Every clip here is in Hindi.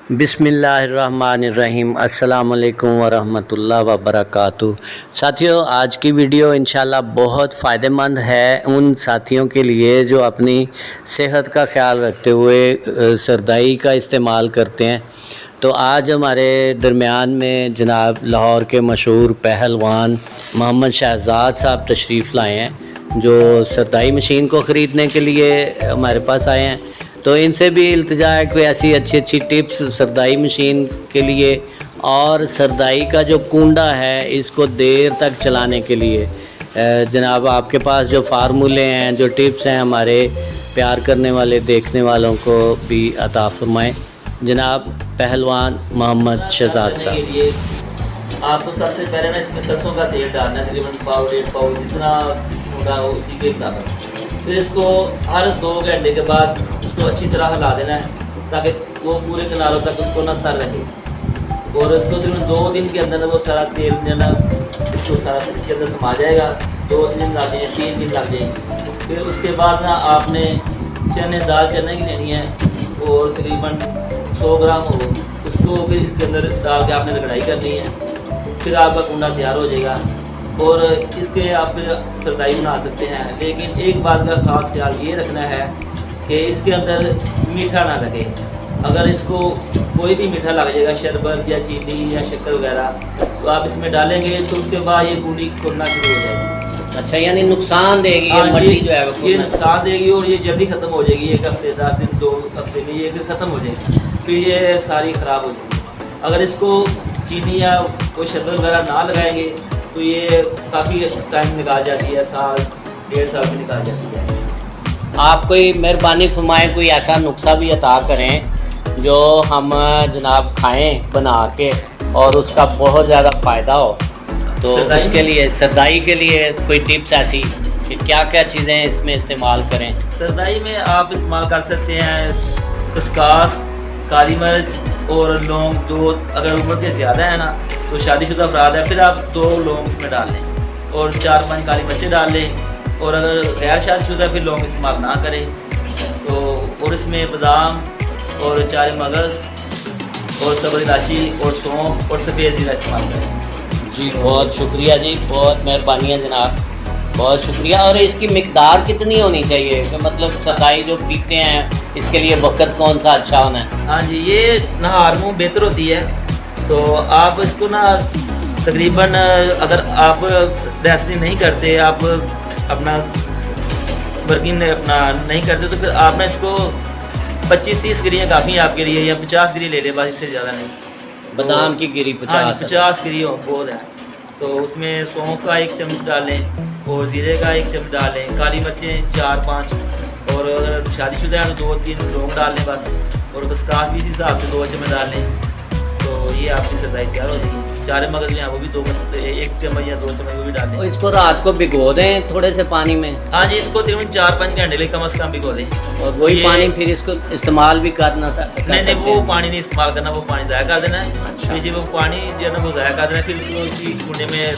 बिस्मिल्लाहिर्रहमानिर्रहीम। अस्सलाम वालेकुम वरहमतुल्लाह वबरकातुहू। साथियों, आज की वीडियो इंशाल्लाह बहुत फ़ायदेमंद है उन साथियों के लिए जो अपनी सेहत का ख्याल रखते हुए सरदाई का इस्तेमाल करते हैं। तो आज हमारे दरमियान में जनाब लाहौर के मशहूर पहलवान मोहम्मद शहजाद साहब तशरीफ़ लाए हैं, जो सरदाई मशीन को ख़रीदने के लिए हमारे पास आए हैं। तो इनसे भी इल्तिजा है कोई ऐसी अच्छी टिप्स सरदाई मशीन के लिए और सरदाई का जो कुंडा है इसको देर तक चलाने के लिए। जनाब, आपके पास जो फार्मूले हैं, जो टिप्स हैं, हमारे प्यार करने वाले देखने वालों को भी अता फरमाएँ। जनाब पहलवान मोहम्मद शहजाद साहब। आपको सबसे पहले ना इसमें सरसों का तेल डालना है, तकरीबन पाव 1.5 पाव जितना होगा उसी के मुताबिक। फिर इसको हर 2 घंटे के बाद उसको अच्छी तरह हिला देना है ताकि वो पूरे किनारों तक उसको ना तर रहे। और इसको तकरीबन 2 दिन के अंदर वो सारा तेल जो ना इसको सारा इसके अंदर समा जाएगा। 2 दिन लग जाएंगे, 3 दिन लग जाएंगे। फिर उसके बाद ना आपने दाल चने की लेनी है और तकरीबन 100 ग्राम हो, उसको फिर इसके अंदर डाल के आपने रगड़ाई करनी है। फिर आपका कुंडा तैयार हो जाएगा और इसके आप फिर सरदाई बना सकते हैं। लेकिन एक बात का ख़ास ख्याल ये रखना है कि इसके अंदर मीठा ना लगे। अगर इसको कोई भी मीठा लग जाएगा, शरबत या चीनी या शक्कर वगैरह, तो आप इसमें डालेंगे तो उसके बाद ये कुंडी खुलना शुरू हो जाएगी। अच्छा, यानी नुकसान देगी ये मट्टी जो है वो? ये नुकसान देगी और ये जल्दी ख़त्म हो जाएगी। 1 हफ्ते 10 दिन 2 हफ्ते में ये फिर ख़त्म हो जाएगी, फिर ये सारी ख़राब हो जाएगी। अगर इसको चीनी या कोई शरबत वगैरह ना लगाएंगे तो ये काफ़ी टाइम निकाल जाती है, साल 1.5 साल में निकाल जाती है। आप कोई मेहरबानी फरमाएं, कोई ऐसा नुस्खा भी अता करें जो हम जनाब खाएं बना के और उसका बहुत ज़्यादा फ़ायदा हो। तो उसके लिए सरदाई के लिए कोई टिप्स ऐसी कि क्या क्या चीज़ें इसमें इस्तेमाल करें? सरदाई में आप इस्तेमाल कर सकते हैं खसकास, काली मिर्च और लौंग। जो अगर उम्र के ज़्यादा है ना तो शादीशुदा अफराद है, फिर आप 2 लौंग इसमें डाल लें और 4-5 काली मिर्चें डाल लें। और अगर गैर शादीशुदा फिर लौंग इस्तेमाल ना करें तो। और इसमें बादाम और 4 मगज़ और सब्ज़ इलायची और सौंफ और सफ़ेद ज़ीरा इस्तेमाल करें। जी बहुत शुक्रिया जी, बहुत मेहरबानी है जनाब, बहुत शुक्रिया। और इसकी मिकदार कितनी होनी चाहिए कि मतलब सरदाई जो पीते हैं इसके लिए वक्त कौन सा अच्छा होना है? हाँ जी, ये नहार मुँह बेहतर होती है। तो आप इसको ना तकरीबन अगर आप रेसलिंग नहीं करते, आप अपना वर्किंग अपना नहीं करते, तो फिर आपने इसको 25-30 गिरियाँ काफ़ी है आपके लिए, या 50 गिरी ले लें बस, इससे ज़्यादा नहीं। बादाम की गिरी 50 गिरी बहुत है। तो उसमें सौंफ का 1 चम्मच डालें और ज़ीरे का 1 चम्मच डालें, काली मिर्चें 4-5 और अगर शादीशुदा है तो 2-3 लौंग डाल लें बस। और खसकास भी इसी हिसाब से 2 चम्मच डाल लें, तो ये आपकी सरदाई तैयार हो जाएगी। 4 मगज़ हैं वो भी 1 चम्मच या 2 चम्मच वो भी डालें। और इसको रात को भिगो दें थोड़े से पानी में? हाँ जी, इसको तकरीबन 4-5 घंटे लिए कम से कम भिगो दें। और वही पानी फिर इसको इस्तेमाल भी करना नहीं, वो पानी नहीं इस्तेमाल करना, वो पानी ज़ाया कर देना है। अच्छा। फिर वो पानी जो है ना वो ज़ाया कर देना है। फिर उसको इसी कुंडे में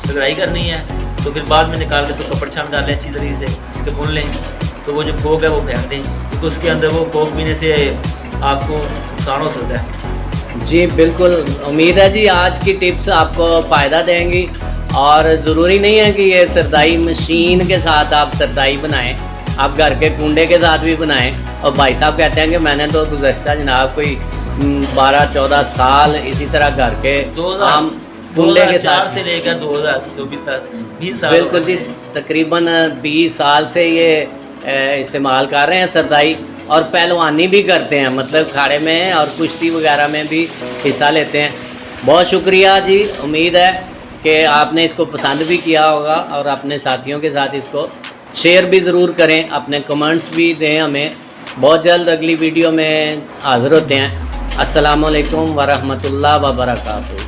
रगड़ाई करनी है। तो फिर बाद में निकाल के इसको कपड़ छान डालें अच्छी तरीके से, इसके भून लें। तो वो जो कोक है वो फेंक दें, क्योंकि उसके अंदर वो कोक पीने से आपको नुकसान हो सकता है। जी बिल्कुल, उम्मीद है जी आज की टिप्स आपको फ़ायदा देंगी। और ज़रूरी नहीं है कि ये सरदाई मशीन के साथ आप सरदाई बनाएं, आप घर के कुंडे के साथ भी बनाएं। और भाई साहब कहते हैं कि मैंने तो गुज़श्ता जनाब कोई 12-14 साल इसी तरह घर के आम कुंडे के साथ से लेकर 2024 तक 20 साल। बिल्कुल जी, तकरीबन 20 साल से ये इस्तेमाल कर रहे हैं सरदाई। और पहलवानी भी करते हैं, मतलब खाड़े में और कुश्ती वगैरह में भी हिस्सा लेते हैं। बहुत शुक्रिया जी, उम्मीद है कि आपने इसको पसंद भी किया होगा और अपने साथियों के साथ इसको शेयर भी ज़रूर करें, अपने कमेंट्स भी दें हमें। बहुत जल्द अगली वीडियो में हाज़िर होते हैं। अस्सलामु अलैकुम वरहमतुल्लाह वबरकातुहू।